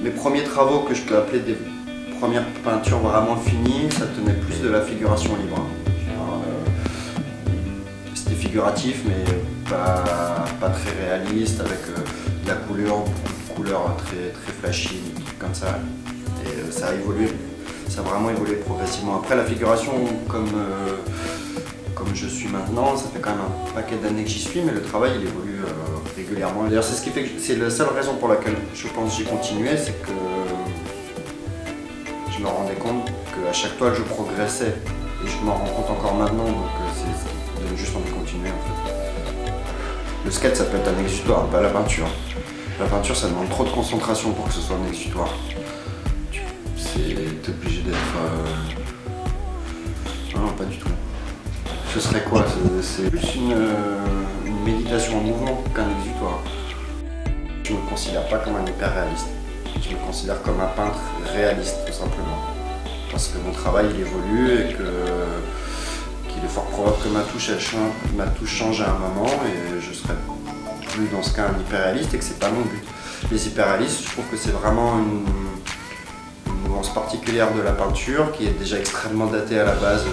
Mes premiers travaux que je peux appeler des premières peintures vraiment finies, ça tenait plus de la figuration libre. C'était figuratif mais pas très réaliste, avec de la couleur, très flashy, des trucs comme ça. Et ça a évolué, ça a vraiment évolué progressivement. Après la figuration, comme je suis maintenant, ça fait quand même un paquet d'années que j'y suis, mais le travail il évolue régulièrement. D'ailleurs c'est ce qui fait que c'est la seule raison pour laquelle je pense que j'ai continué, c'est que je me rendais compte qu'à chaque toile je progressais, et je m'en rends compte encore maintenant, donc c'est donne juste envie de continuer en fait. Le skate ça peut être un exutoire, pas la peinture. La peinture ça demande trop de concentration pour que ce soit un exutoire. T'es obligé d'être... Non, pas du tout. Ce serait quoi? C'est plus une méditation en mouvement qu'un exutoire. Je ne me considère pas comme un hyper réaliste. Je me considère comme un peintre réaliste, tout simplement. Parce que mon travail il évolue et qu'il est fort probable que ma touche change à un moment et je serai plus dans ce cas un hyper réaliste et que c'est pas mon but. Les hyper réalistes, je trouve que c'est vraiment une mouvance particulière de la peinture qui est déjà extrêmement datée à la base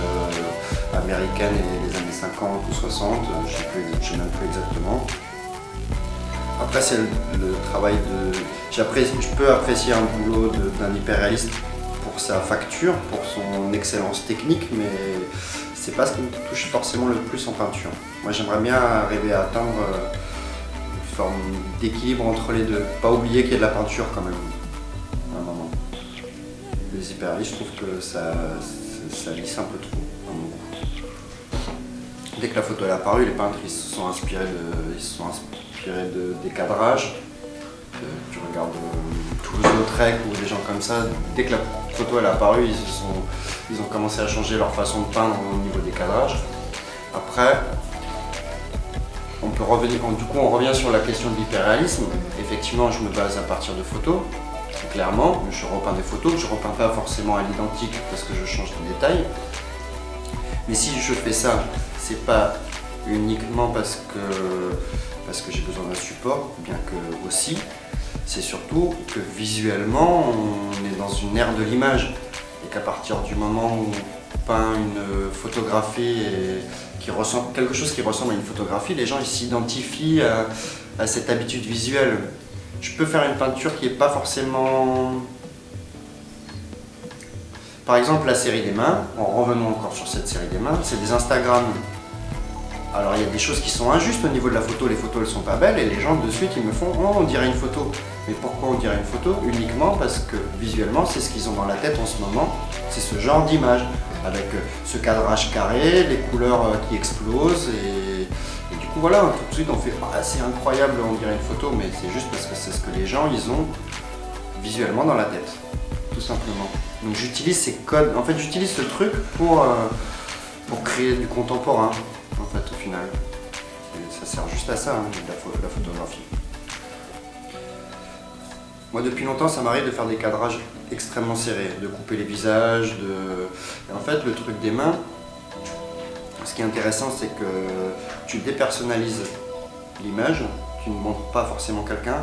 américaine et les années 50 ou 60, je ne sais même plus exactement. Après c'est le travail de... Je peux apprécier un boulot d'un hyperréaliste pour sa facture, pour son excellence technique, mais c'est pas ce qui me touche forcément le plus en peinture. Moi j'aimerais bien arriver à atteindre une forme d'équilibre entre les deux. Pas oublier qu'il y a de la peinture quand même, à un moment. Les hyperréalistes, je trouve que ça lisse un peu trop, à mon goût. Dès que la photo est apparue, les peintres ils se sont inspirés des cadrages. Tu regardes Toulouse-Lautrec ou des gens comme ça, dès que la photo est apparue, ils ont commencé à changer leur façon de peindre au niveau des cadrages. Après, on peut revenir, du coup on revient sur la question de l'hyperréalisme. Effectivement, je me base à partir de photos, clairement. Je repeins des photos que je ne repeins pas forcément à l'identique parce que je change de détails. Mais si je fais ça, c'est pas uniquement parce que j'ai besoin d'un support, bien que aussi, c'est surtout que visuellement, on est dans une ère de l'image et qu'à partir du moment où on peint une photographie quelque chose qui ressemble à une photographie, les gens s'identifient à cette habitude visuelle. Je peux faire une peinture qui n'est pas forcément... Par exemple, la série des mains, en revenant encore sur cette série des mains, c'est des Instagram. Alors il y a des choses qui sont injustes au niveau de la photo, les photos elles sont pas belles et les gens de suite ils me font « Oh, on dirait une photo ». Mais pourquoi on dirait une photo? Uniquement parce que visuellement c'est ce qu'ils ont dans la tête en ce moment, c'est ce genre d'image, avec ce cadrage carré, les couleurs qui explosent et du coup voilà, tout de suite on fait « Ah c'est incroyable, on dirait une photo », mais c'est juste parce que c'est ce que les gens ils ont visuellement dans la tête, tout simplement. Donc j'utilise ces codes, en fait j'utilise ce truc pour créer du contemporain. En fait, au final, ça sert juste à ça, hein, la photographie. Moi, depuis longtemps, ça m'arrive de faire des cadrages extrêmement serrés, de couper les visages, Et en fait, le truc des mains, ce qui est intéressant, c'est que tu dépersonnalises l'image, tu ne montres pas forcément quelqu'un,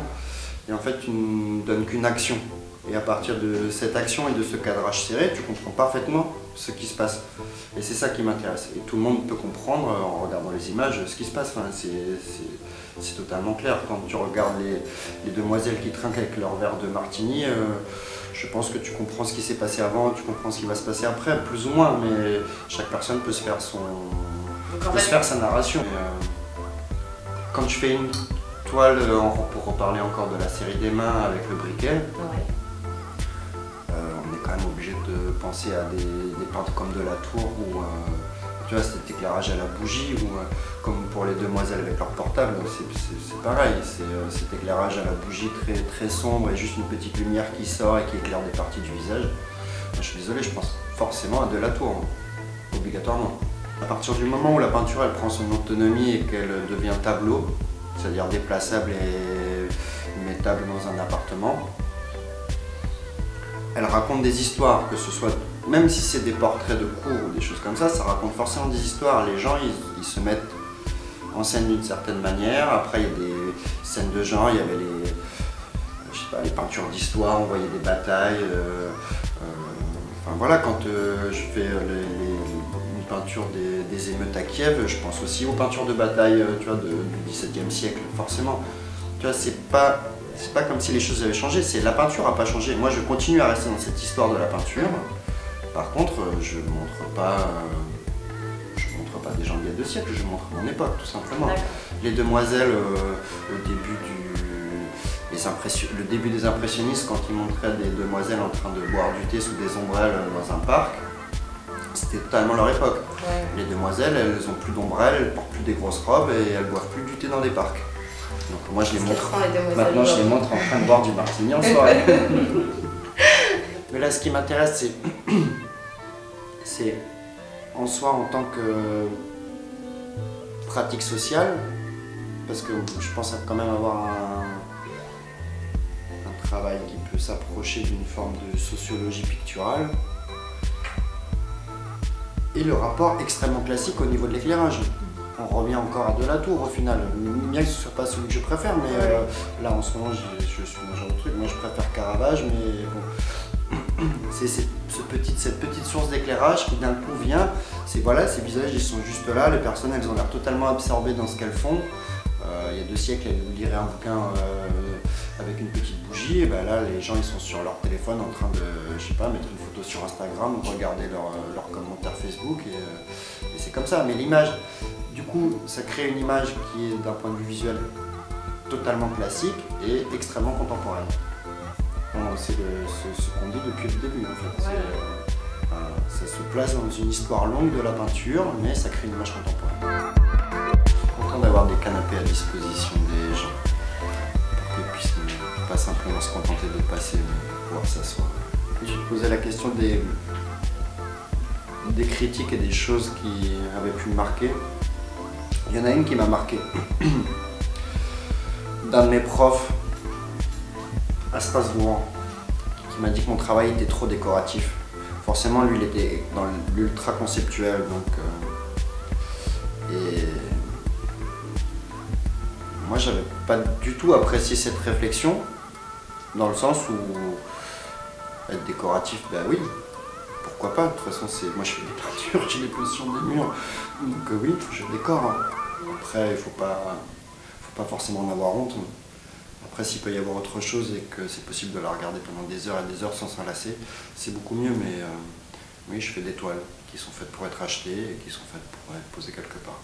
et en fait, tu ne donnes qu'une action. Et à partir de cette action et de ce cadrage serré, tu comprends parfaitement ce qui se passe. Et c'est ça qui m'intéresse. Et tout le monde peut comprendre en regardant les images ce qui se passe. Enfin, c'est totalement clair. Quand tu regardes les demoiselles qui trinquent avec leur verre de martini, je pense que tu comprends ce qui s'est passé avant, tu comprends ce qui va se passer après, plus ou moins. Mais chaque personne peut se faire sa narration. Quand tu fais une toile, pour reparler encore de la série des mains avec le briquet, on est quand même obligé de penser à des peintres comme de la Tour ou tu vois, cet éclairage à la bougie ou comme pour les demoiselles avec leur portable, c'est pareil, cet éclairage à la bougie très sombre et juste une petite lumière qui sort et qui éclaire des parties du visage. Je suis désolé, je pense forcément à de la Tour, obligatoirement. À partir du moment où la peinture elle prend son autonomie et qu'elle devient tableau, c'est-à-dire déplaçable et mettable dans un appartement, elle raconte des histoires, que ce soit, même si c'est des portraits de cours ou des choses comme ça raconte forcément des histoires. Les gens, ils se mettent en scène d'une certaine manière. Après, il y a des scènes de genre, il y avait pas, les peintures d'histoire, on voyait des batailles. Enfin voilà, quand je fais une peinture des émeutes à Kiev, je pense aussi aux peintures de bataille tu vois, du XVIIe siècle, forcément. Tu vois, c'est pas comme si les choses avaient changé, la peinture n'a pas changé. Moi je continue à rester dans cette histoire de la peinture. Par contre, je montre pas des gens d'il y a 2 siècles, je montre mon époque tout simplement. Les demoiselles, le début des impressionnistes, quand ils montraient des demoiselles en train de boire du thé sous des ombrelles dans un parc, c'était totalement leur époque. Ouais. Les demoiselles, elles n'ont plus d'ombrelles, elles portent plus des grosses robes et elles boivent plus du thé dans des parcs. Donc moi je les montre. Maintenant je les montre en train de boire du martini en soirée. Mais là ce qui m'intéresse c'est en soi en tant que pratique sociale, parce que je pense quand même avoir un travail qui peut s'approcher d'une forme de sociologie picturale, et le rapport extrêmement classique au niveau de l'éclairage. On revient encore à Delatour au final, bien que ce ne soit pas celui que je préfère, mais là en ce moment je suis dans ce genre de truc. Moi je préfère Caravage, mais bon, c'est cette petite source d'éclairage qui d'un coup vient, voilà, ces visages ils sont juste là, les personnes elles ont l'air totalement absorbées dans ce qu'elles font. Il y a 2 siècles, elles liraient un bouquin avec une petite bougie, et ben là les gens ils sont sur leur téléphone en train de, je sais pas, mettre une photo sur Instagram, regarder leurs commentaires Facebook, et c'est comme ça. Mais l'image, du coup, ça crée une image qui est d'un point de vue visuel totalement classique et extrêmement contemporaine. C'est ce qu'on dit depuis le début en fait. Ouais. Ça se place dans une histoire longue de la peinture, mais ça crée une image contemporaine. Content d'avoir des canapés à disposition des gens, pour qu'ils puissent pas simplement se contenter de passer, mais pouvoir s'asseoir. Je te posais la question des critiques et des choses qui avaient pu me marquer. Il y en a une qui m'a marqué. D'un de mes profs à Strasbourg, qui m'a dit que mon travail était trop décoratif. Forcément, lui, il était dans l'ultra conceptuel, donc... et moi, j'avais pas du tout apprécié cette réflexion, dans le sens où être décoratif, ben oui, pourquoi pas. De toute façon, moi je fais des peintures, j'ai des positions des murs, donc oui, je décore. Après, il faut pas forcément en avoir honte. Après, s'il peut y avoir autre chose et que c'est possible de la regarder pendant des heures et des heures sans s'en lasser, c'est beaucoup mieux, mais oui, je fais des toiles qui sont faites pour être achetées et qui sont faites pour être posées quelque part.